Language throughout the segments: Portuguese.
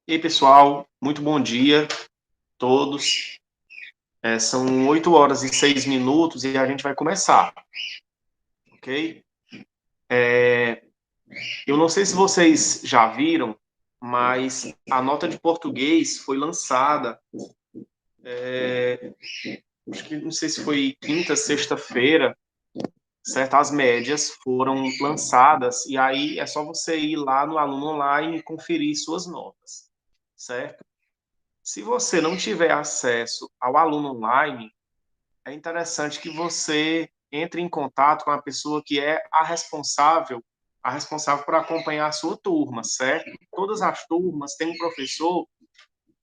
E aí, pessoal, muito bom dia a todos. São 8 horas e 6 minutos e a gente vai começar, ok? Eu não sei se vocês já viram, mas a nota de português foi lançada, acho que não sei se foi quinta, sexta-feira, certo? As médias foram lançadas e aí é só você ir lá no Aluno Online e conferir suas notas, certo? Se você não tiver acesso ao Aluno Online, é interessante que você entre em contato com a pessoa que é a responsável por acompanhar a sua turma, certo? Todas as turmas têm um professor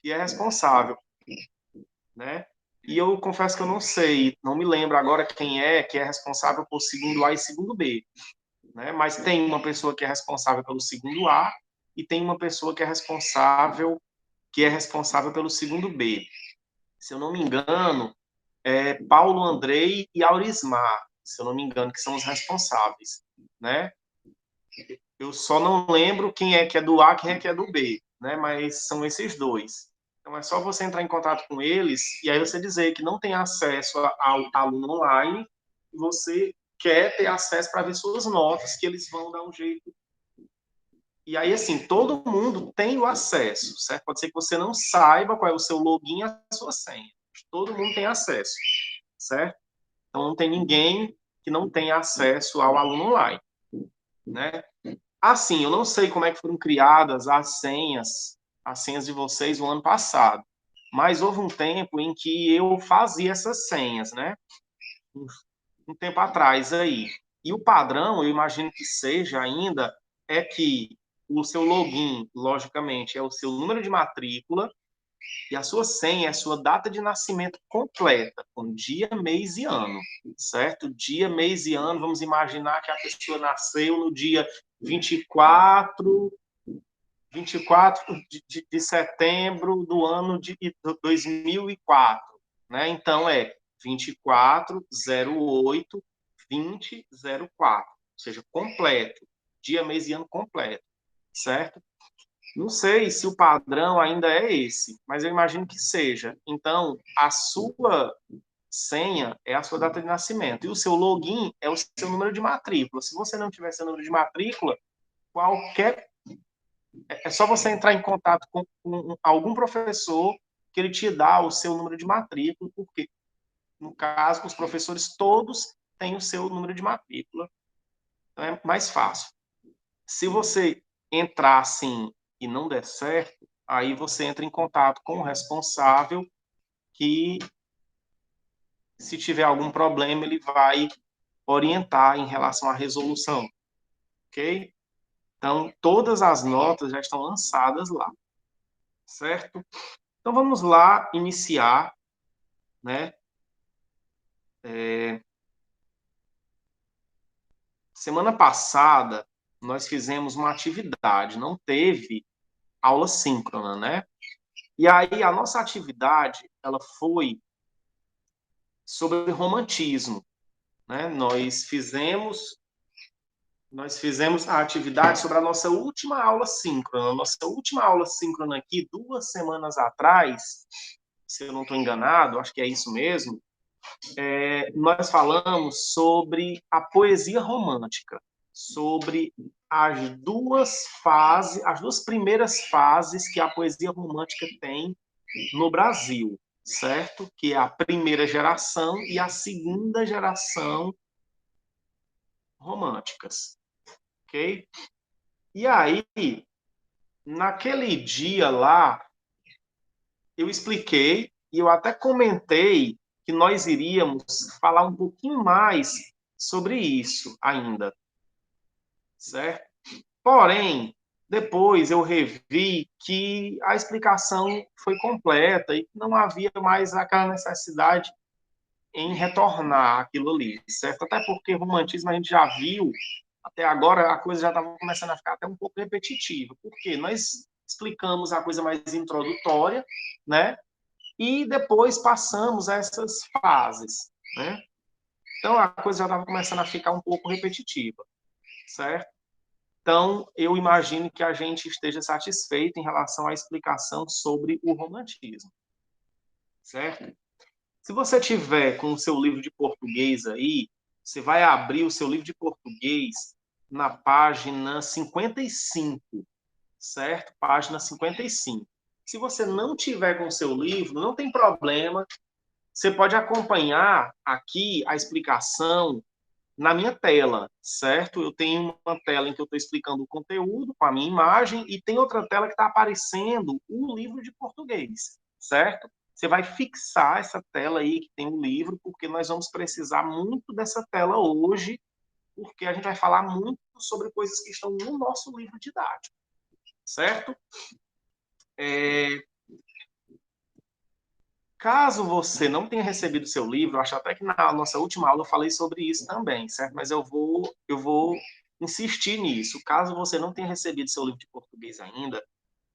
que é responsável, né? E eu confesso que eu não sei, não me lembro agora quem é que é responsável por segundo A e segundo B, né? Mas tem uma pessoa que é responsável pelo segundo A e tem uma pessoa que é responsável pelo segundo B. Se eu não me engano, Paulo Andrei e Aurismar, se eu não me engano, que são os responsáveis, né? Eu só não lembro quem é que é do A, quem é que é do B, né? Mas são esses dois. Então é só você entrar em contato com eles e aí você dizer que não tem acesso ao aluno online e você quer ter acesso para ver suas notas, que eles vão dar um jeito. E aí, assim, todo mundo tem o acesso, certo? Pode ser que você não saiba qual é o seu login e a sua senha. Todo mundo tem acesso, certo? Então, não tem ninguém que não tenha acesso ao aluno online, né? Assim, eu não sei como é que foram criadas as senhas de vocês o ano passado, mas houve um tempo em que eu fazia essas senhas, né? Um tempo atrás aí. E o padrão, eu imagino que seja ainda, é que o seu login, logicamente, é o seu número de matrícula, e a sua senha é a sua data de nascimento completa, com dia, mês e ano, certo? Dia, mês e ano, vamos imaginar que a pessoa nasceu no dia 24 de setembro do ano de 2004, né? Então, é 24/08/2004, ou seja, completo, dia, mês e ano completo, certo? Não sei se o padrão ainda é esse, mas eu imagino que seja. Então, a sua senha é a sua data de nascimento e o seu login é o seu número de matrícula. Se você não tiver seu número de matrícula, qualquer é só você entrar em contato com algum professor que ele te dá o seu número de matrícula, porque no caso os professores todos têm o seu número de matrícula, então é mais fácil. Se você entrar assim e não der certo, aí você entra em contato com o responsável que, se tiver algum problema, ele vai orientar em relação à resolução, ok? Então, todas as notas já estão lançadas lá, certo? Então, vamos lá iniciar, né? Semana passada, nós fizemos uma atividade, não teve aula síncrona, né? E aí, a nossa atividade, ela foi sobre romantismo, né? Nós fizemos a atividade sobre a nossa última aula síncrona. Nossa última aula síncrona aqui, 2 semanas atrás, se eu não estou enganado, acho que é isso mesmo, nós falamos sobre a poesia romântica, sobre as duas primeiras fases que a poesia romântica tem no Brasil, certo? Que é a primeira geração e a segunda geração românticas, ok? E aí, naquele dia lá, eu expliquei e eu até comentei que nós iríamos falar um pouquinho mais sobre isso ainda, certo? Porém, depois eu revi que a explicação foi completa e não havia mais aquela necessidade em retornar aquilo ali, certo? Até porque romantismo a gente já viu, até agora a coisa já estava começando a ficar até um pouco repetitiva, porque nós explicamos a coisa mais introdutória, né? E depois passamos essas fases, né? Então a coisa já estava começando a ficar um pouco repetitiva, certo? Então, eu imagino que a gente esteja satisfeito em relação à explicação sobre o romantismo, certo? Se você tiver com o seu livro de português aí, você vai abrir o seu livro de português na página 55, certo? Página 55. Se você não tiver com o seu livro, não tem problema, você pode acompanhar aqui a explicação na minha tela, certo? Eu tenho uma tela em que eu estou explicando o conteúdo com a minha imagem e tem outra tela que está aparecendo o livro de português, certo? Você vai fixar essa tela aí que tem o livro, porque nós vamos precisar muito dessa tela hoje, porque a gente vai falar muito sobre coisas que estão no nosso livro didático, certo? Caso você não tenha recebido o seu livro, acho até que na nossa última aula eu falei sobre isso também, certo? Mas eu vou insistir nisso. Caso você não tenha recebido seu livro de português ainda,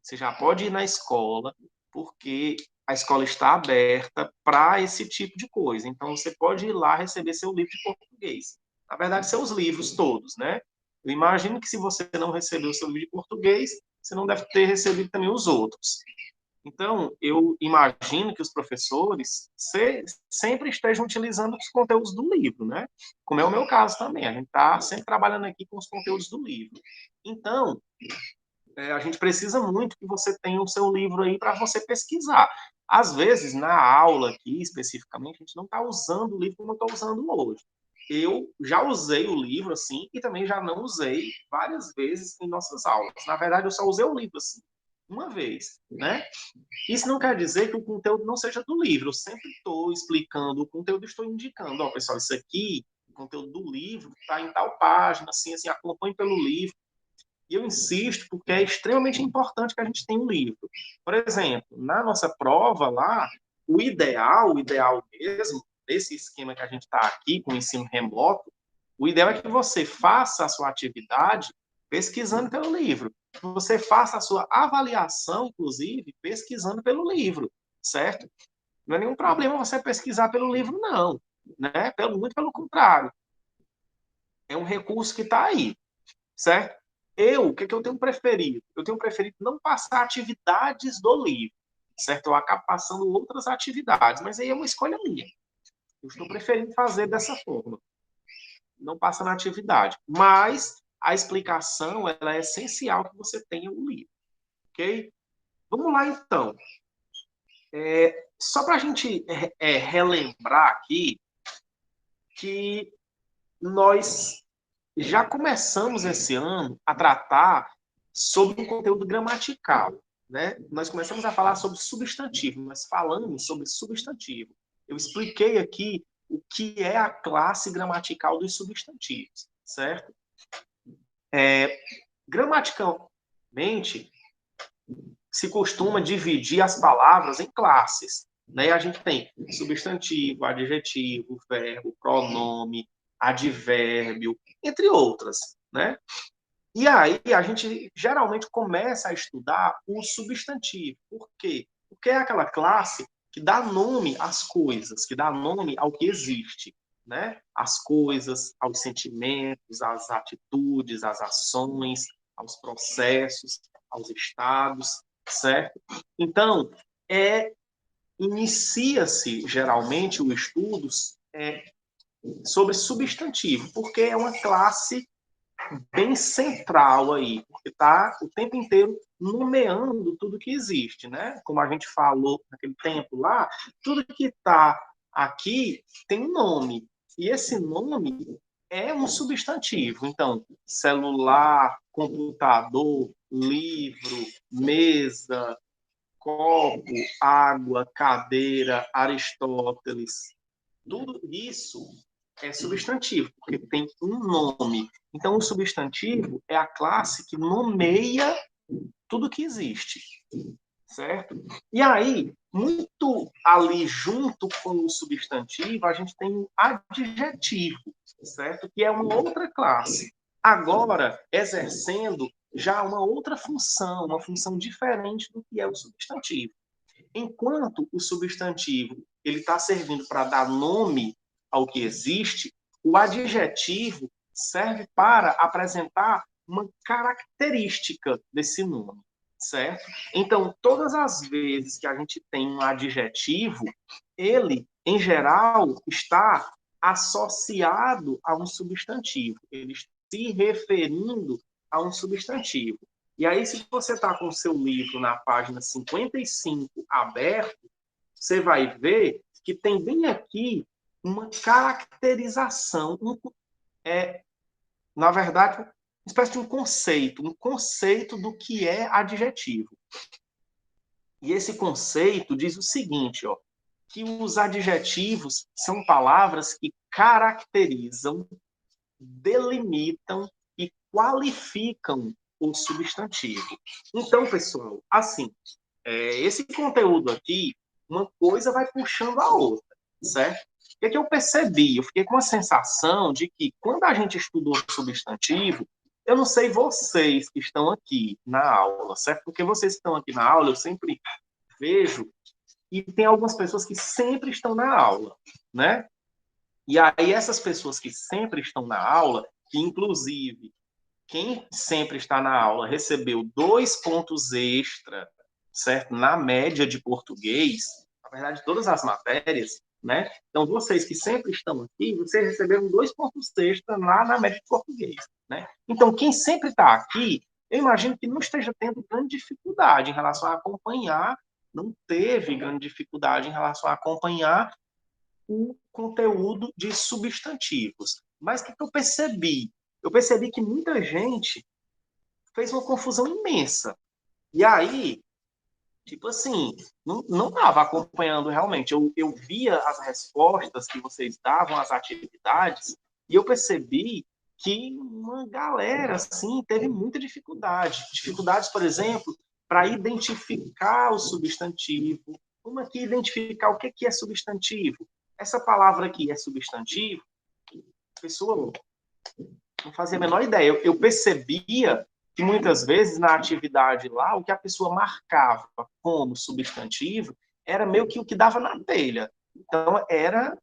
você já pode ir na escola, porque a escola está aberta para esse tipo de coisa. Então, você pode ir lá receber seu livro de português. Na verdade, seus livros todos, né? Eu imagino que se você não recebeu o seu livro de português, você não deve ter recebido também os outros. Então, eu imagino que os professores sempre estejam utilizando os conteúdos do livro, né? Como é o meu caso também. A gente está sempre trabalhando aqui com os conteúdos do livro. Então, a gente precisa muito que você tenha o seu livro aí para você pesquisar. Às vezes, na aula aqui, especificamente, a gente não está usando o livro como eu estou usando hoje. Eu já usei o livro assim e também já não usei várias vezes em nossas aulas. Na verdade, eu só usei o livro assim uma vez, né? Isso não quer dizer que o conteúdo não seja do livro. Eu sempre estou explicando o conteúdo, estou indicando, ó, pessoal, isso aqui, o conteúdo do livro está em tal página, assim, assim, acompanhe pelo livro. E eu insisto porque é extremamente importante que a gente tenha um livro. Por exemplo, na nossa prova lá, o ideal mesmo, desse esquema que a gente está aqui, com o ensino remoto, o ideal é que você faça a sua atividade pesquisando pelo livro. Que você faça a sua avaliação, inclusive, pesquisando pelo livro, certo? Não é nenhum problema você pesquisar pelo livro, não. Né? Muito pelo contrário. É um recurso que está aí, certo? O que eu tenho preferido? Eu tenho preferido não passar atividades do livro, certo? Eu acabo passando outras atividades, mas aí é uma escolha minha. Eu estou preferindo fazer dessa forma, não passando a atividade. Mas a explicação ela é essencial que você tenha o livro, ok? Vamos lá, então. Só para a gente relembrar aqui que nós já começamos esse ano a tratar sobre um conteúdo gramatical, né? Nós começamos a falar sobre substantivo, nós falamos sobre substantivo. Eu expliquei aqui o que é a classe gramatical dos substantivos, certo? Gramaticalmente, se costuma dividir as palavras em classes, né? A gente tem substantivo, adjetivo, verbo, pronome, advérbio, entre outras, né? E aí a gente geralmente começa a estudar o substantivo. Por quê? Porque é aquela classe que dá nome às coisas, que dá nome ao que existe, né? Às coisas, aos sentimentos, às atitudes, às ações, aos processos, aos estados, certo? Então, inicia-se geralmente o estudo sobre substantivo, porque é uma classe bem central aí, porque está o tempo inteiro nomeando tudo que existe, né? Como a gente falou naquele tempo lá, tudo que está aqui tem um nome, e esse nome é um substantivo. Então, celular, computador, livro, mesa, copo, água, cadeira, Aristóteles, tudo isso é substantivo, porque tem um nome. Então, o substantivo é a classe que nomeia tudo que existe, certo? E aí, muito ali junto com o substantivo, a gente tem o adjetivo, certo? Que é uma outra classe. Agora, exercendo já uma função diferente do que é o substantivo. Enquanto o substantivo ele está servindo para dar nome ao que existe, o adjetivo serve para apresentar uma característica desse nome, certo? Então, todas as vezes que a gente tem um adjetivo, ele, em geral, está associado a um substantivo. Ele se referindo a um substantivo. E aí, se você está com o seu livro na página 55 aberto, você vai ver que tem bem aqui uma caracterização, na verdade, uma espécie de um conceito do que é adjetivo. E esse conceito diz o seguinte, ó, que os adjetivos são palavras que caracterizam, delimitam e qualificam o substantivo. Então, pessoal, assim, esse conteúdo aqui, uma coisa vai puxando a outra, certo? O que, é que eu percebi? Eu fiquei com a sensação de que quando a gente estudou substantivo, eu não sei vocês que estão aqui na aula, certo? Porque vocês que estão aqui na aula, eu sempre vejo, e tem algumas pessoas que sempre estão na aula, né? E aí essas pessoas que sempre estão na aula, que inclusive quem sempre está na aula recebeu 2 pontos extra, certo? Na média de português, na verdade, todas as matérias, né? Então, vocês que sempre estão aqui, vocês receberam 2 pontos extra lá na média de português, né? Então, quem sempre está aqui, eu imagino que não esteja tendo grande dificuldade em relação a acompanhar, não teve grande dificuldade em relação a acompanhar o conteúdo de substantivos. Mas o que eu percebi? Eu percebi que muita gente fez uma confusão imensa. E aí, tipo assim, não estava acompanhando realmente. Eu via as respostas que vocês davam às atividades e eu percebi que uma galera, assim, teve muita dificuldade. Dificuldades, por exemplo, para identificar o substantivo. Como aqui identificar o que é substantivo? Essa palavra aqui é substantivo? A pessoa não fazia a menor ideia. Eu percebia que muitas vezes na atividade lá, o que a pessoa marcava como substantivo era meio que o que dava na telha. Então, era,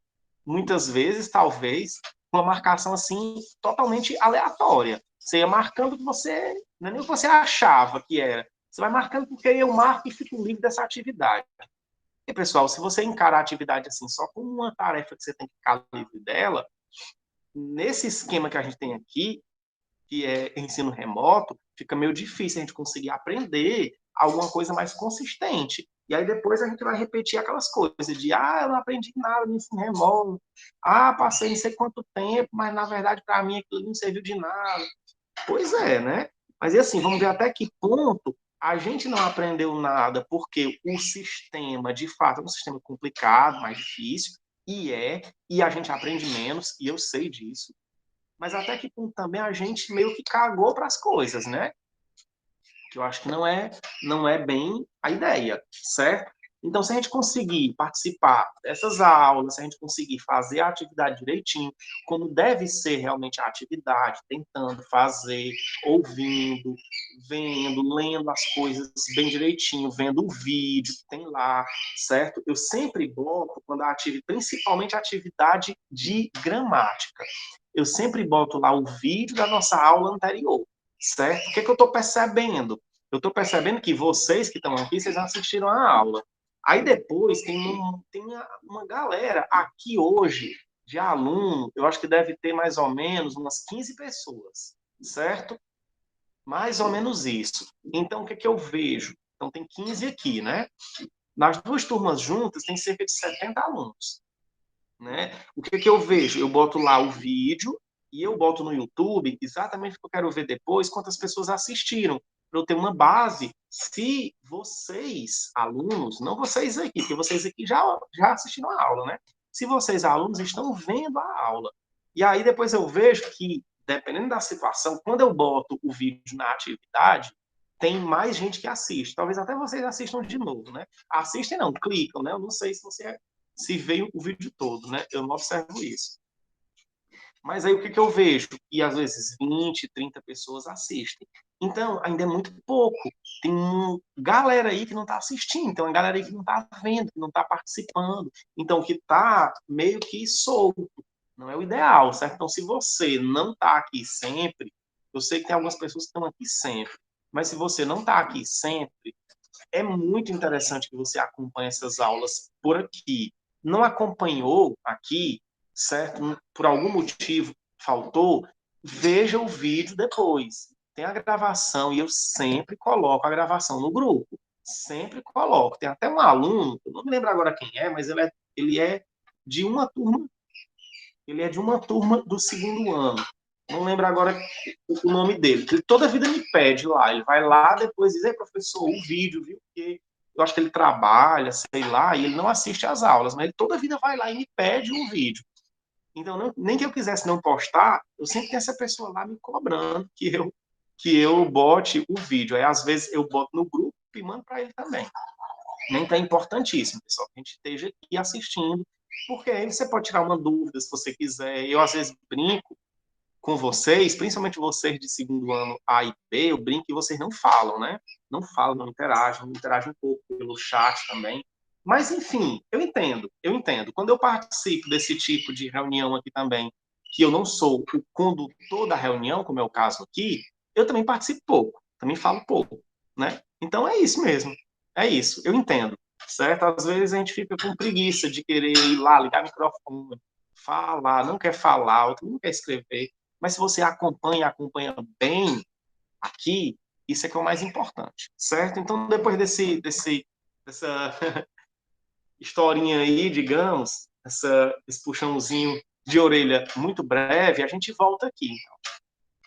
muitas vezes, talvez, uma marcação assim totalmente aleatória. Você ia marcando o que você, não é nem o que você achava que era. Você vai marcando porque eu marco e fico livre dessa atividade. E, pessoal, se você encarar a atividade assim só como uma tarefa que você tem que ficar livre dela, nesse esquema que a gente tem aqui, que é ensino remoto, fica meio difícil a gente conseguir aprender alguma coisa mais consistente. E aí depois a gente vai repetir aquelas coisas de, eu não aprendi nada no ensino remoto, passei não sei quanto tempo, mas na verdade para mim aquilo não serviu de nada. Pois é, né? Mas e assim, vamos ver até que ponto a gente não aprendeu nada, porque o sistema, de fato, é um sistema complicado, mais difícil, e a gente aprende menos, e eu sei disso, mas até que ponto também a gente meio que cagou para as coisas, né? Que eu acho que não é bem a ideia, certo? Então, se a gente conseguir participar dessas aulas, se a gente conseguir fazer a atividade direitinho, como deve ser realmente a atividade, tentando fazer, ouvindo, vendo, lendo as coisas bem direitinho, vendo o vídeo que tem lá, certo? Eu sempre boto, quando principalmente a atividade de gramática, eu sempre boto lá o vídeo da nossa aula anterior, certo? O que, é que eu estou percebendo? Eu estou percebendo que vocês que estão aqui, vocês assistiram a aula. Aí depois tem uma galera aqui hoje de aluno, eu acho que deve ter mais ou menos umas 15 pessoas, certo? Mais ou menos isso. Então, o que, é que eu vejo? Então, tem 15 aqui, né? Nas 2 turmas juntas, tem cerca de 70 alunos. Né? O que, é que eu vejo? Eu boto lá o vídeo e eu boto no YouTube exatamente o que eu quero ver depois, quantas pessoas assistiram, para eu ter uma base. Se vocês, alunos, não vocês aqui, porque vocês aqui já assistiram a aula, né? Se vocês, alunos, estão vendo a aula. E aí depois eu vejo que, dependendo da situação, quando eu boto o vídeo na atividade, tem mais gente que assiste. Talvez até vocês assistam de novo, né? Assistem não, clicam, né? Eu não sei se veio o vídeo todo, né? Eu não observo isso. Mas aí o que, que eu vejo? E às vezes 20, 30 pessoas assistem. Então, ainda é muito pouco. Tem galera aí que não está assistindo, tem uma galera aí que não está vendo, que não está participando. Então, que está meio que solto. Não é o ideal, certo? Então, se você não está aqui sempre, Eu sei que tem algumas pessoas que estão aqui sempre, mas se você não está aqui sempre, é muito interessante que você acompanhe essas aulas por aqui. Não acompanhou aqui, certo? Por algum motivo faltou, veja o vídeo depois. Tem a gravação e eu sempre coloco a gravação no grupo. Sempre coloco. Tem até um aluno, eu não me lembro agora quem é, mas ele é de uma turma, ele é de uma turma do segundo ano. Não lembro agora o nome dele. Ele toda a vida me pede lá. Ele vai lá, depois diz, professor, o vídeo, viu? Porque eu acho que ele trabalha, sei lá, e ele não assiste às aulas, mas ele toda a vida vai lá e me pede um vídeo. Então, nem que eu quisesse não postar, eu sempre tenho essa pessoa lá me cobrando que eu bote o vídeo. Aí, às vezes, eu boto no grupo e mando para ele também. Então, é importantíssimo, pessoal, que a gente esteja aqui assistindo, porque aí você pode tirar uma dúvida se você quiser. Eu, às vezes, brinco com vocês, principalmente vocês de segundo ano A e B, eu brinco que vocês não falam, né? Não falam, não interagem um pouco pelo chat também. Mas, enfim, eu entendo, eu entendo. Quando eu participo desse tipo de reunião aqui também, que eu não sou o condutor da reunião, como é o caso aqui, eu também participo pouco, também falo pouco, né? Então é isso mesmo, é isso, eu entendo, certo? Às vezes a gente fica com preguiça de querer ir lá, ligar o microfone, falar, não quer falar, outro não quer escrever, mas se você acompanha bem aqui, isso é que é o mais importante, certo? Então, depois dessa historinha aí, digamos, esse puxãozinho de orelha muito breve, a gente volta aqui,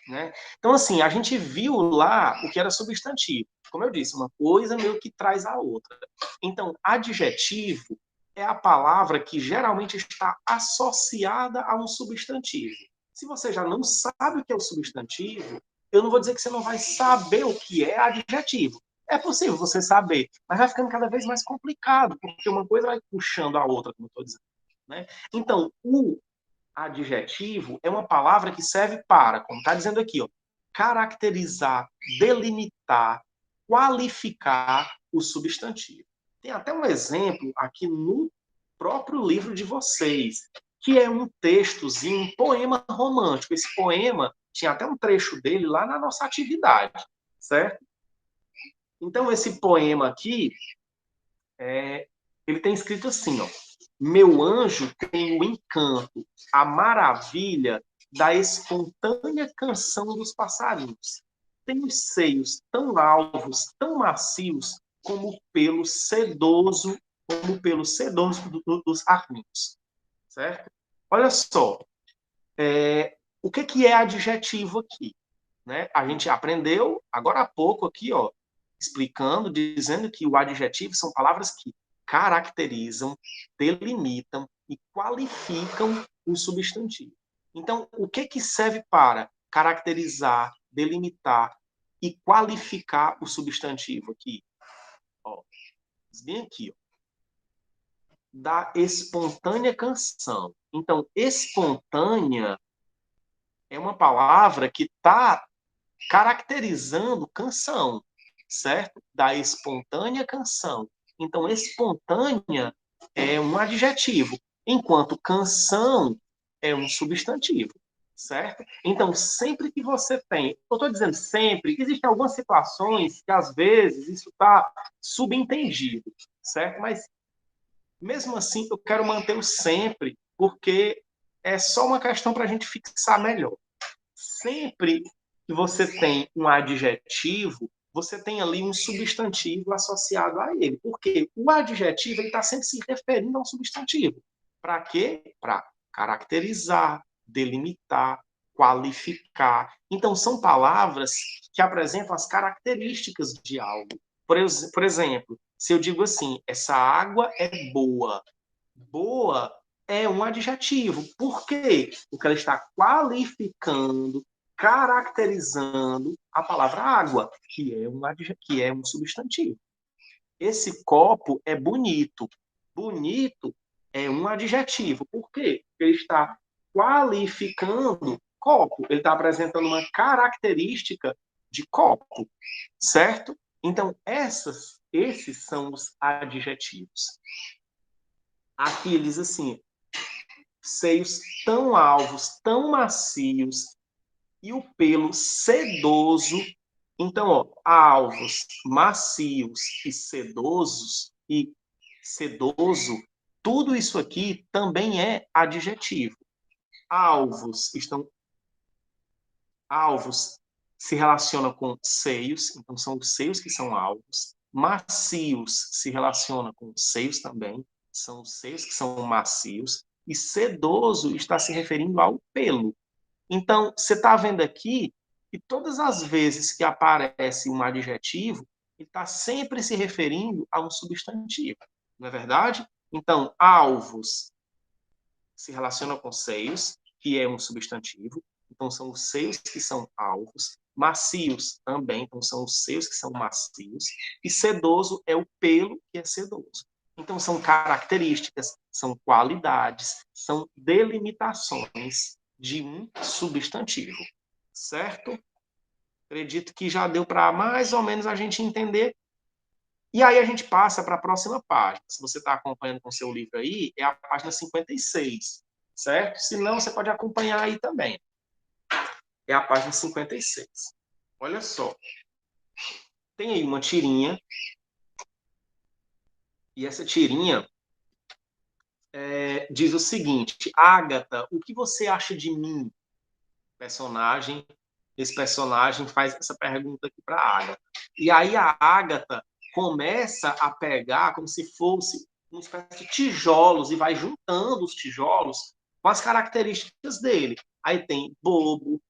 né? Então, assim, a gente viu lá o que era substantivo. Como eu disse, uma coisa meio que traz a outra. Então, adjetivo é a palavra que geralmente está associada a um substantivo. Se você já não sabe o que é o substantivo, eu não vou dizer que você não vai saber o que é adjetivo. É possível você saber, mas vai ficando cada vez mais complicado, porque uma coisa vai puxando a outra, como eu estou dizendo. Né? Então, o adjetivo é uma palavra que serve para, como está dizendo aqui, ó, caracterizar, delimitar, qualificar o substantivo. Tem até um exemplo aqui no próprio livro de vocês, que é um textozinho, um poema romântico. Esse poema tinha até um trecho dele lá na nossa atividade, certo? Então, esse poema aqui, ele tem escrito assim, ó, meu anjo tem o encanto, a maravilha da espontânea canção dos passarinhos. Tem os seios tão alvos, tão macios, como pelo sedoso dos arminhos. Certo? Olha só, o que é adjetivo aqui? Né? A gente aprendeu agora há pouco aqui, ó, explicando, dizendo que o adjetivo são palavras que caracterizam, delimitam e qualificam o substantivo. Então, o que serve para caracterizar, delimitar e qualificar o substantivo aqui? Ó, bem aqui, ó, da espontânea canção. Então, espontânea é uma palavra que está caracterizando canção, certo? Da espontânea canção. Então, espontânea é um adjetivo, enquanto canção é um substantivo, certo? Então, sempre que você tem, eu estou dizendo sempre, existem algumas situações que às vezes isso está subentendido, certo? Mas mesmo assim, eu quero manter o sempre, porque é só uma questão para a gente fixar melhor. Sempre que você tem um adjetivo, você tem ali um substantivo associado a ele. Porque o adjetivo está sempre se referindo a um substantivo. Para quê? Para caracterizar, delimitar, qualificar. Então, são palavras que apresentam as características de algo. Por exemplo, se eu digo assim, essa água é boa. Boa é um adjetivo. Por quê? Porque ela está qualificando, caracterizando a palavra água, que é um substantivo. Esse copo é bonito. Bonito é um adjetivo. Por quê? Porque ele está qualificando copo. Ele está apresentando uma característica de copo, certo? Então, esses são os adjetivos. Aqui ele diz assim, seios tão alvos, tão macios, e o pelo sedoso. Então, ó, alvos, macios e sedoso, tudo isso aqui também é adjetivo. Alvos se relacionam com seios, então são os seios que são alvos. Macios se relaciona com seios também, são os seios que são macios. E sedoso está se referindo ao pelo. Então, você está vendo aqui que todas as vezes que aparece um adjetivo, ele está sempre se referindo a um substantivo, não é verdade? Então, alvos se relaciona com seios, que é um substantivo, então são os seios que são alvos. Macios também, então são os seios que são macios. E sedoso é o pelo que é sedoso. Então são características, são qualidades, são delimitações de um substantivo, certo? Acredito que já deu para mais ou menos a gente entender. E aí a gente passa para a próxima página. Se você está acompanhando com o seu livro aí, é a página 56, certo? Se não, você pode acompanhar aí também. É a página 56. Olha só. Tem aí uma tirinha. E essa tirinha diz o seguinte: Ágata, o que você acha de mim? Personagem. Esse personagem faz essa pergunta aqui para a Ágata. E aí a Ágata começa a pegar como se fosse uma espécie de tijolos e vai juntando os tijolos com as características dele. Aí tem bobo,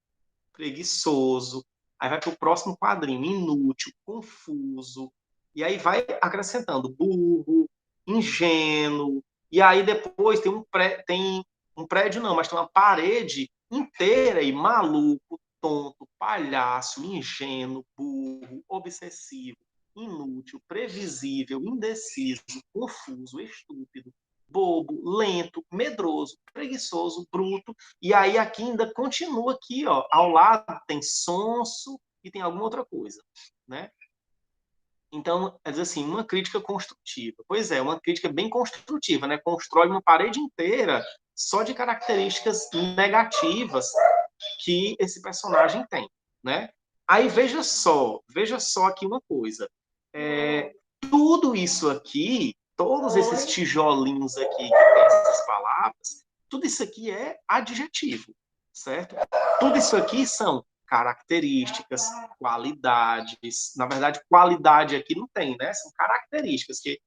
preguiçoso, aí vai para o próximo quadrinho, inútil, confuso, e aí vai acrescentando burro, ingênuo, e aí depois tem um prédio não, mas tem uma parede inteira e maluco, tonto, palhaço, ingênuo, burro, obsessivo, inútil, previsível, indeciso, confuso, estúpido, bobo, lento, medroso, preguiçoso, bruto. E aí aqui ainda continua aqui, ó, ao lado tem sonso e tem alguma outra coisa, né? Então, é dizer assim, uma crítica construtiva. Pois é, uma crítica bem construtiva, né? Constrói uma parede inteira só de características negativas que esse personagem tem, né? Aí veja só aqui uma coisa. Tudo isso aqui, todos esses tijolinhos aqui que tem essas palavras, tudo isso aqui é adjetivo, certo? Tudo isso aqui são características, qualidades. Na verdade, qualidade aqui não tem, né? São características que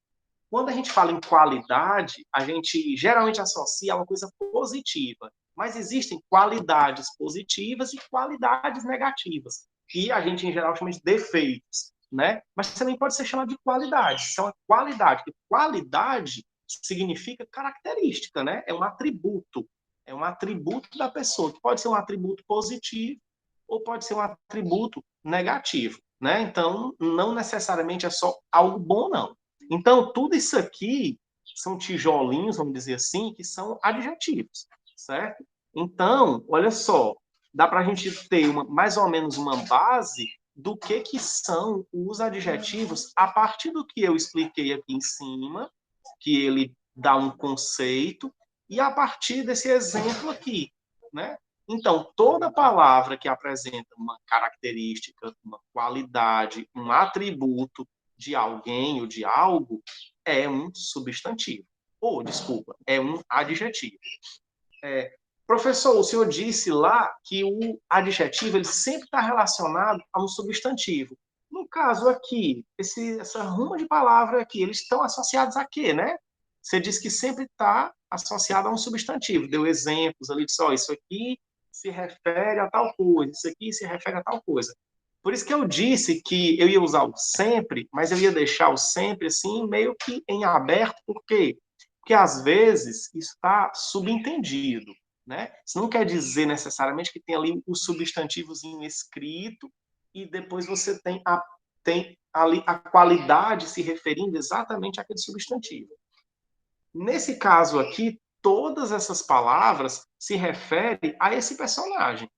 quando a gente fala em qualidade, a gente geralmente associa a uma coisa positiva, mas existem qualidades positivas e qualidades negativas, que a gente em geral chama de defeitos, né? Mas também pode ser chamado de qualidade. Isso é uma qualidade, porque qualidade significa característica, né? É um atributo da pessoa, que pode ser um atributo positivo ou pode ser um atributo negativo, né? Então, não necessariamente é só algo bom, não. Então, tudo isso aqui são tijolinhos, vamos dizer assim, que são adjetivos, certo? Então, olha só, dá para a gente ter mais ou menos uma base do que são os adjetivos a partir do que eu expliquei aqui em cima, que ele dá um conceito, e a partir desse exemplo aqui, né? Então, toda palavra que apresenta uma característica, uma qualidade, um atributo de alguém ou de algo é um substantivo. Ou, desculpa, é um adjetivo. Professor, o senhor disse lá que o adjetivo ele sempre está relacionado a um substantivo. No caso aqui, essa ruma de palavra aqui, eles estão associados a quê, né? Você disse que sempre está associado a um substantivo. Deu exemplos ali, disse, ó, isso aqui se refere a tal coisa, isso aqui se refere a tal coisa. Por isso que eu disse que eu ia usar o sempre, mas eu ia deixar o sempre assim, meio que em aberto, por quê? Porque às vezes isso está subentendido, né? Isso não quer dizer necessariamente que tem ali o substantivozinho escrito e depois você tem ali a qualidade se referindo exatamente àquele substantivo. Nesse caso aqui, todas essas palavras se referem a esse personagem,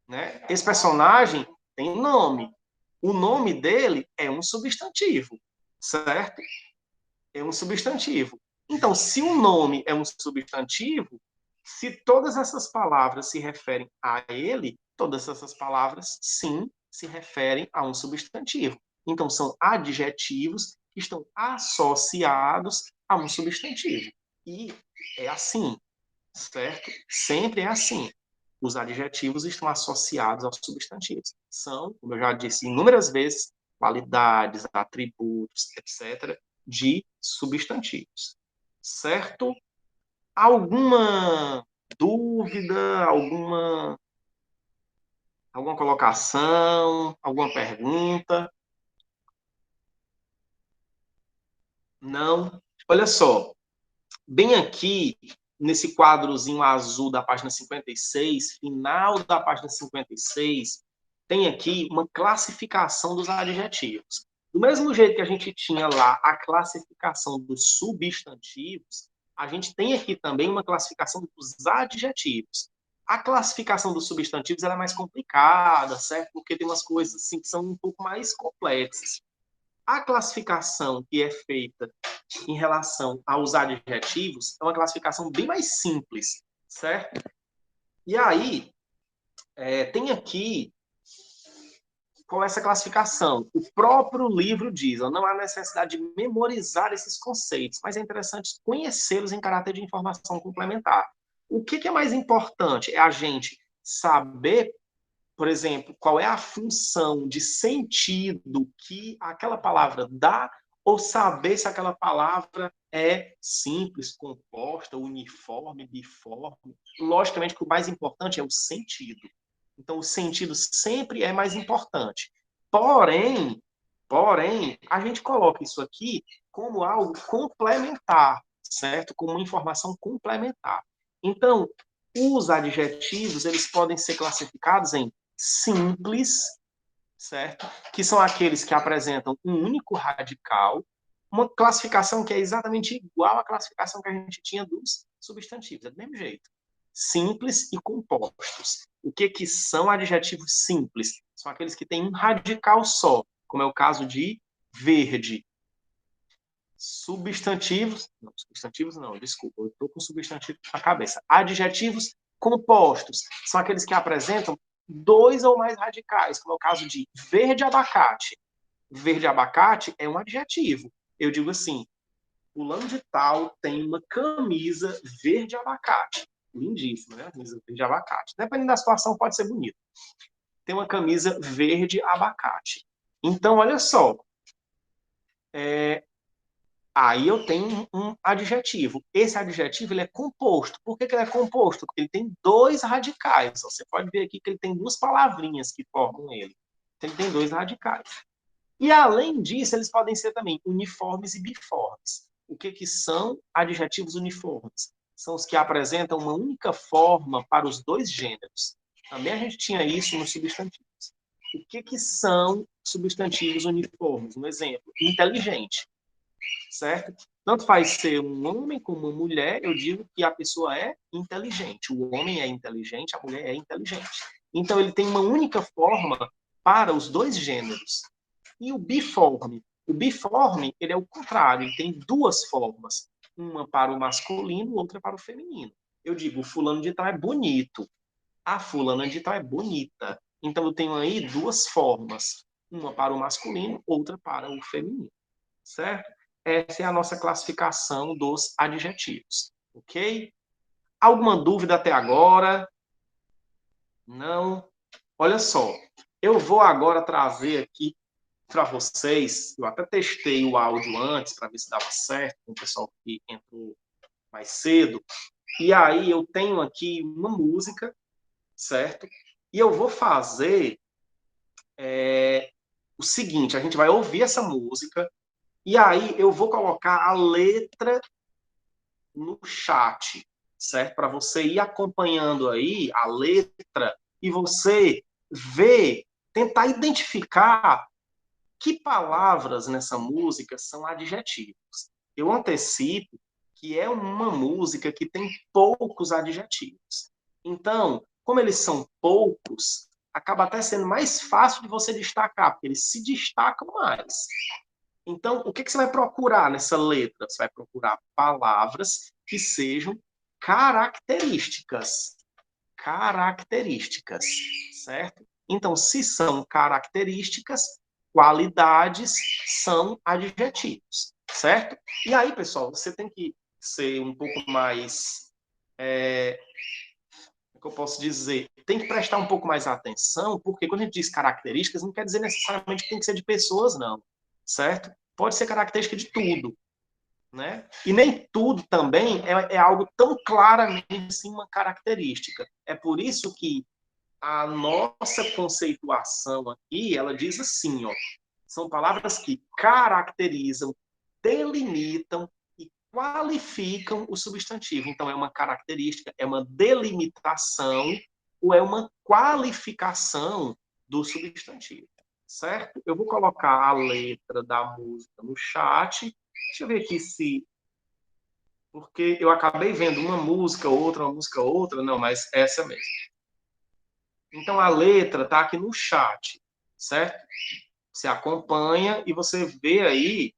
né? Esse personagem tem nome. O nome dele é um substantivo, certo? É um substantivo. Então, se o nome é um substantivo, Se todas essas palavras se referem a ele, todas essas palavras, sim, se referem a um substantivo. Então, são adjetivos que estão associados a um substantivo. E é assim, certo? Sempre é assim. Os adjetivos estão associados aos substantivos. São, como eu já disse inúmeras vezes, qualidades, atributos, etc., de substantivos. Certo? Alguma dúvida, alguma colocação, alguma pergunta? Não? Olha só, bem aqui, nesse quadrozinho azul da página 56, final da página 56, tem aqui uma classificação dos adjetivos. Do mesmo jeito que a gente tinha lá a classificação dos substantivos, a gente tem aqui também uma classificação dos adjetivos. A classificação dos substantivos ela é mais complicada, certo? Porque tem umas coisas assim que são um pouco mais complexas. A classificação que é feita em relação aos adjetivos é uma classificação bem mais simples, certo? E aí, tem aqui com essa classificação. O próprio livro diz, não há necessidade de memorizar esses conceitos, mas é interessante conhecê-los em caráter de informação complementar. O que é mais importante? É a gente saber, por exemplo, qual é a função de sentido que aquela palavra dá, ou saber se aquela palavra é simples, composta, uniforme, biforme. Logicamente que o mais importante é o sentido. Então, o sentido sempre é mais importante. Porém, a gente coloca isso aqui como algo complementar, certo? Como uma informação complementar. Então, os adjetivos, eles podem ser classificados em simples, certo? Que são aqueles que apresentam um único radical, uma classificação que é exatamente igual à classificação que a gente tinha dos substantivos, é do mesmo jeito. Simples e compostos. O que são adjetivos simples? São aqueles que têm um radical só, como é o caso de verde. Substantivos não, desculpa, eu estou com substantivo na cabeça. Adjetivos compostos são aqueles que apresentam dois ou mais radicais, como é o caso de verde abacate. Verde abacate é um adjetivo. Eu digo assim, fulano de tal tem uma camisa verde abacate. Lindíssima, né? Camisa verde abacate. Dependendo da situação, pode ser bonito. Tem uma camisa verde abacate. Então, olha só. Aí eu tenho um adjetivo. Esse adjetivo ele é composto. Por que ele é composto? Porque ele tem dois radicais. Você pode ver aqui que ele tem duas palavrinhas que formam ele. Então, ele tem dois radicais. E, além disso, eles podem ser também uniformes e biformes. O que são adjetivos uniformes? São os que apresentam uma única forma para os dois gêneros. Também a gente tinha isso nos substantivos. O que são substantivos uniformes? Um exemplo, inteligente, certo? Tanto faz ser um homem como uma mulher, eu digo que a pessoa é inteligente. O homem é inteligente, a mulher é inteligente. Então, ele tem uma única forma para os dois gêneros. E o biforme? O biforme, ele é o contrário, ele tem duas formas. Uma para o masculino, outra para o feminino. Eu digo, o fulano de tal é bonito. A fulana de tal é bonita. Então, eu tenho aí duas formas. Uma para o masculino, outra para o feminino. Certo? Essa é a nossa classificação dos adjetivos. Ok? Alguma dúvida até agora? Não? Olha só, eu vou agora trazer aqui para vocês, eu até testei o áudio antes para ver se dava certo com o pessoal que entrou mais cedo, e aí eu tenho aqui uma música, certo? E eu vou fazer o seguinte, a gente vai ouvir essa música, e aí eu vou colocar a letra no chat, certo? Para você ir acompanhando aí a letra e você ver, tentar identificar que palavras nessa música são adjetivos. Eu antecipo que é uma música que tem poucos adjetivos. Então, como eles são poucos, acaba até sendo mais fácil de você destacar, porque eles se destacam mais. Então, o que você vai procurar nessa letra? Você vai procurar palavras que sejam características. Características, certo? Então, se são características, qualidades são adjetivos, certo? E aí, pessoal, você tem que ser um pouco mais, como é que eu posso dizer? Tem que prestar um pouco mais atenção, porque quando a gente diz características, não quer dizer necessariamente que tem que ser de pessoas, não, certo? Pode ser característica de tudo, né? E nem tudo também é algo tão claramente assim, uma característica. É por isso que a nossa conceituação aqui, ela diz assim, ó, são palavras que caracterizam, delimitam e qualificam o substantivo. Então, é uma característica, é uma delimitação ou é uma qualificação do substantivo, certo? Eu vou colocar a letra da música no chat. Deixa eu ver aqui se... Porque eu acabei vendo uma música, outra, não, mas essa mesmo. Então, a letra está aqui no chat, certo? Você acompanha e você vê aí.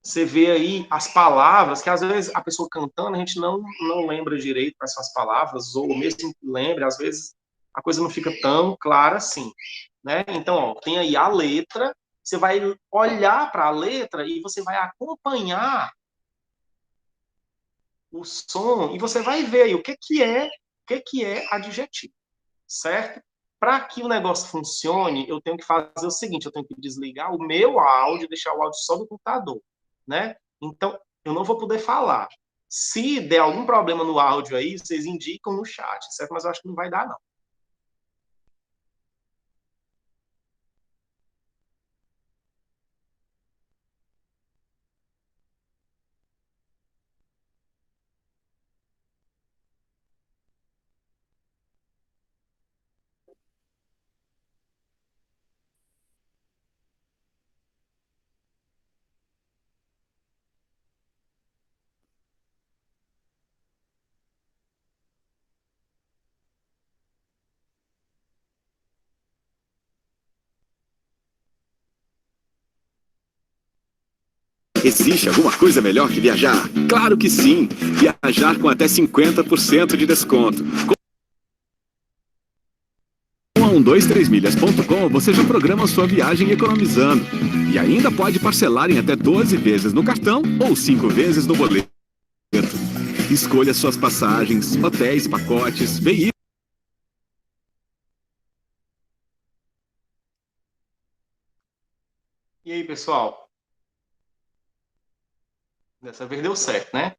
Você vê aí as palavras, que às vezes a pessoa cantando, a gente não lembra direito quais são as palavras, ou mesmo que lembre, às vezes a coisa não fica tão clara assim, né? Então, ó, tem aí a letra, você vai olhar para a letra e você vai acompanhar o som e você vai ver aí o que é adjetivo, certo? Para que o negócio funcione, eu tenho que fazer o seguinte, eu tenho que desligar o meu áudio, deixar o áudio só do computador, né? Então, eu não vou poder falar. Se der algum problema no áudio aí, vocês indicam no chat, certo? Mas eu acho que não vai dar, não. Existe alguma coisa melhor que viajar? Claro que sim! Viajar com até 50% de desconto. Com a 123milhas.com você já programa sua viagem economizando. E ainda pode parcelar em até 12 vezes no cartão ou 5 vezes no boleto. Escolha suas passagens, hotéis, pacotes, veículos. E aí, pessoal? Dessa vez deu certo, né?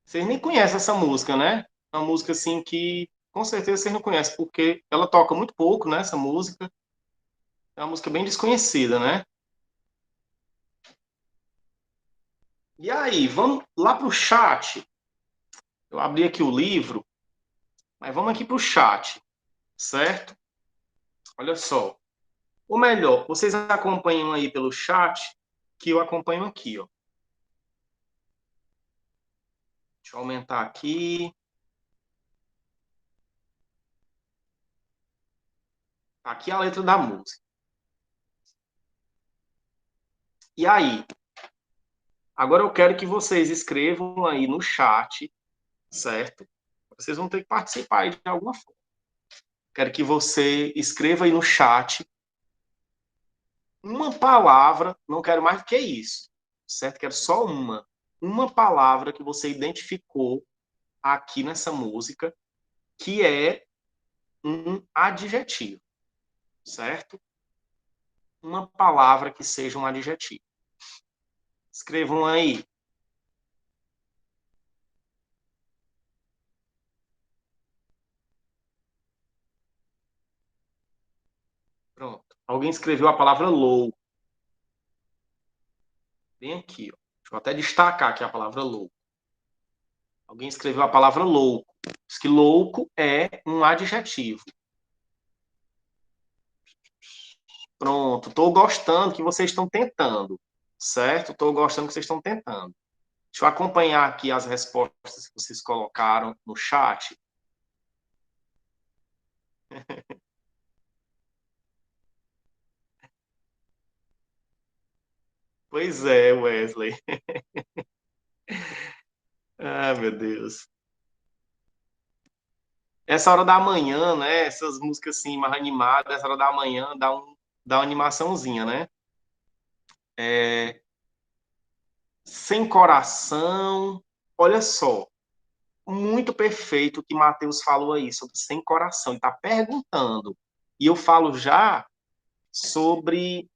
Vocês nem conhecem essa música, né? É uma música assim que com certeza vocês não conhecem, porque ela toca muito pouco, né? Essa música. É uma música bem desconhecida, né? E aí, vamos lá para o chat. Eu abri aqui o livro, mas vamos aqui para o chat, certo? Olha só. Ou melhor, vocês acompanham aí pelo chat, que eu acompanho aqui, ó. Deixa eu aumentar aqui. Aqui é a letra da música. E aí? Agora eu quero que vocês escrevam aí no chat, certo? Vocês vão ter que participar aí de alguma forma. Quero que você escreva aí no chat uma palavra, não quero mais do que isso, certo? Quero só uma palavra que você identificou aqui nessa música, que é um adjetivo, certo? Uma palavra que seja um adjetivo. Escrevam aí. Pronto. Alguém escreveu a palavra louco. Bem aqui, ó. Deixa eu até destacar aqui a palavra louco. Alguém escreveu a palavra louco. Diz que louco é um adjetivo. Pronto. Estou gostando que vocês estão tentando. Certo? Estou gostando que vocês estão tentando. Deixa eu acompanhar aqui as respostas que vocês colocaram no chat. Pois é, Wesley. Ah, meu Deus. Essa hora da manhã, né? Essas músicas assim, mais animadas, essa hora da manhã dá uma animaçãozinha, né? É, sem coração. Olha só, muito perfeito o que Mateus falou aí sobre sem coração. Ele está perguntando. E eu falo já sobre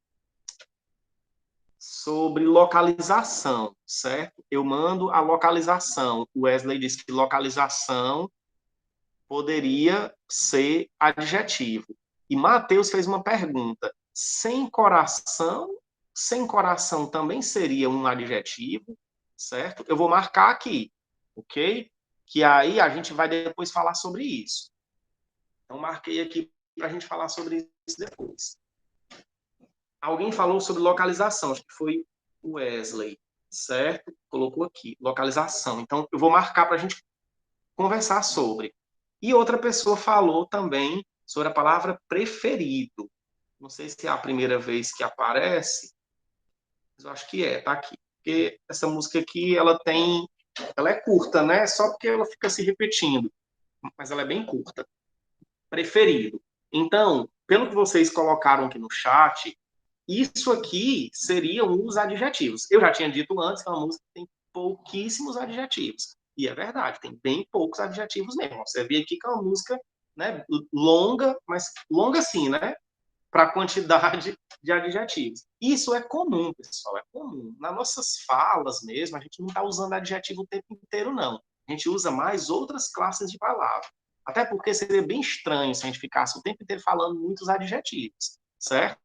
localização, certo? Eu mando a localização. O Wesley disse que localização poderia ser adjetivo. E Mateus fez uma pergunta: sem coração também seria um adjetivo, certo? Eu vou marcar aqui, ok? Que aí a gente vai depois falar sobre isso. Então, marquei aqui para a gente falar sobre isso depois. Alguém falou sobre localização, acho que foi o Wesley, certo? Colocou aqui, localização. Então, eu vou marcar para a gente conversar sobre. E outra pessoa falou também sobre a palavra preferido. Não sei se é a primeira vez que aparece, mas eu acho que tá aqui. Porque essa música aqui, ela é curta, né? Só porque ela fica se repetindo, mas ela é bem curta. Preferido. Então, pelo que vocês colocaram aqui no chat, isso aqui seriam os adjetivos. Eu já tinha dito antes que é uma música que tem pouquíssimos adjetivos. E é verdade, tem bem poucos adjetivos mesmo. Você vê aqui que é uma música, né, longa, mas longa sim, né? Para a quantidade de adjetivos. Isso é comum, pessoal, é comum. Nas nossas falas mesmo, a gente não está usando adjetivo o tempo inteiro, não. A gente usa mais outras classes de palavras. Até porque seria bem estranho se a gente ficasse o tempo inteiro falando muitos adjetivos, certo?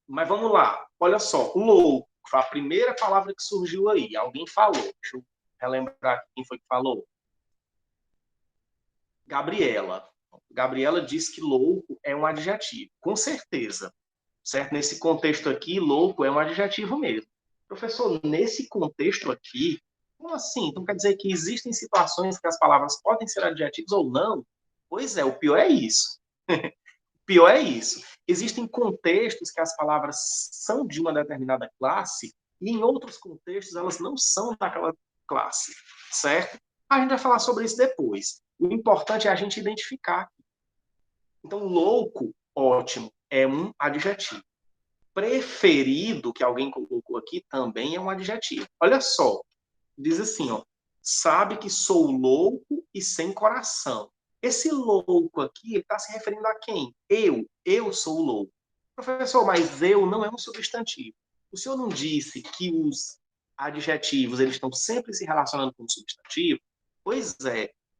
Mas vamos lá. Olha só, louco foi a primeira palavra que surgiu aí. Alguém falou. Deixa eu relembrar quem foi que falou. Gabriela. Gabriela disse que louco é um adjetivo. Com certeza. Certo? Nesse contexto aqui, louco é um adjetivo mesmo. Professor, nesse contexto aqui, como assim? Então quer dizer que existem situações que as palavras podem ser adjetivos ou não? Pois é, o pior é isso. Pior é isso. Existem contextos que as palavras são de uma determinada classe e em outros contextos elas não são daquela classe, certo? A gente vai falar sobre isso depois. O importante é a gente identificar. Então, louco, ótimo, é um adjetivo. Preferido, que alguém colocou aqui, também é um adjetivo. Olha só, diz assim, ó, sabe que sou louco e sem coração. Esse louco aqui está se referindo a quem? Eu sou louco. Professor, mas eu não é um substantivo. O senhor não disse que os adjetivos eles estão sempre se relacionando com o substantivo? Pois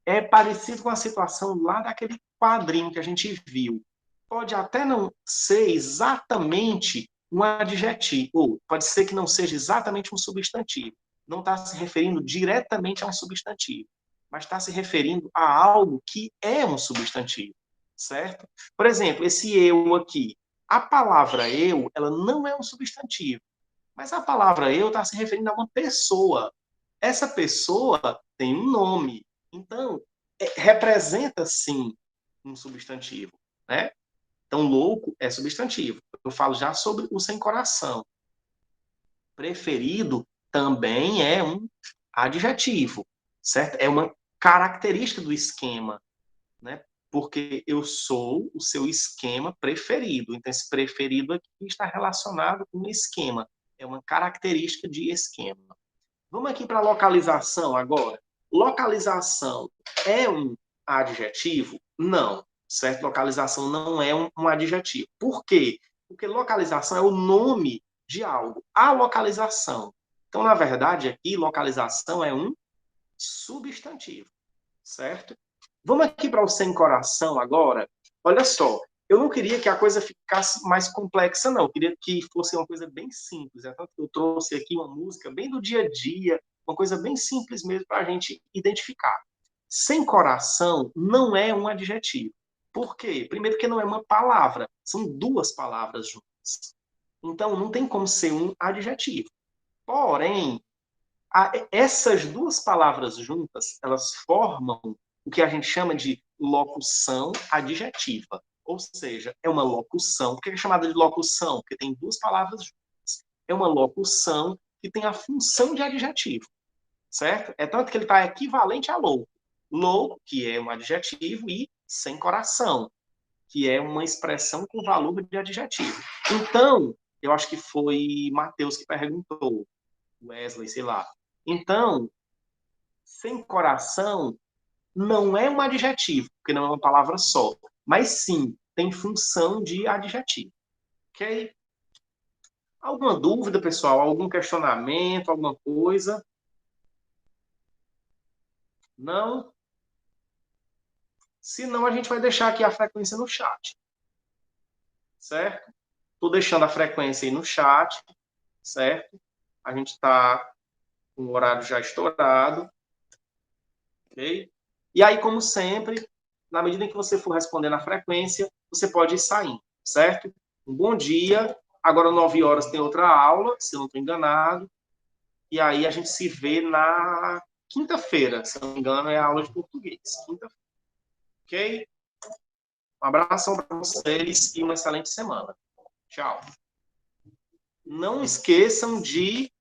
é parecido com a situação lá daquele quadrinho que a gente viu. Pode até não ser exatamente um adjetivo, ou pode ser que não seja exatamente um substantivo. Não está se referindo diretamente a um substantivo, mas está se referindo a algo que é um substantivo, certo? Por exemplo, esse eu aqui. A palavra eu, ela não é um substantivo, mas a palavra eu está se referindo a uma pessoa. Essa pessoa tem um nome, então representa sim um substantivo, né? Então, louco é substantivo. Eu falo já sobre o sem coração. Preferido também é um adjetivo, certo? É uma característica do esquema, né? Porque eu sou o seu esquema preferido. Então, esse preferido aqui está relacionado com o esquema. É uma característica de esquema. Vamos aqui para a localização agora. Localização é um adjetivo? Não, certo? Localização não é um adjetivo. Por quê? Porque localização é o nome de algo. A localização. Então, na verdade, aqui, localização é um substantivo, certo? Vamos aqui para o sem coração agora. Olha só, eu não queria que a coisa ficasse mais complexa, não. Eu queria que fosse uma coisa bem simples. Então, eu trouxe aqui uma música bem do dia a dia, uma coisa bem simples mesmo para a gente identificar. Sem coração não é um adjetivo. Por quê? Primeiro que não é uma palavra, são duas palavras juntas. Então, não tem como ser um adjetivo. Porém, essas duas palavras juntas, elas formam o que a gente chama de locução adjetiva. Ou seja, é uma locução. Por que é chamada de locução? Porque tem duas palavras juntas. é uma locução que tem a função de adjetivo, certo? É tanto que ele está equivalente a louco. Louco, que é um adjetivo, e sem coração, que é uma expressão com valor de adjetivo. Então, eu acho que foi Mateus que perguntou, Wesley, sei lá. Então, sem coração não é um adjetivo, porque não é uma palavra só, mas sim, tem função de adjetivo. Ok? Alguma dúvida, pessoal? Algum questionamento, alguma coisa? Não? Se não, a gente vai deixar aqui a frequência no chat. Certo? Estou deixando a frequência aí no chat, certo? A gente está com o horário já estourado. Ok? E aí, como sempre, na medida em que você for respondendo a frequência, você pode ir saindo, certo? Um bom dia. Agora, 9 horas, tem outra aula, se eu não estou enganado. E aí, a gente se vê na quinta-feira, se eu não me engano, é a aula de português. Quinta-feira. Ok? Um abração para vocês e uma excelente semana. Tchau. Não esqueçam de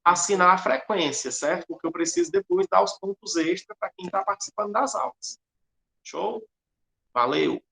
assinar a frequência, certo? Porque eu preciso depois dar os pontos extras para quem está participando das aulas. Show? Valeu!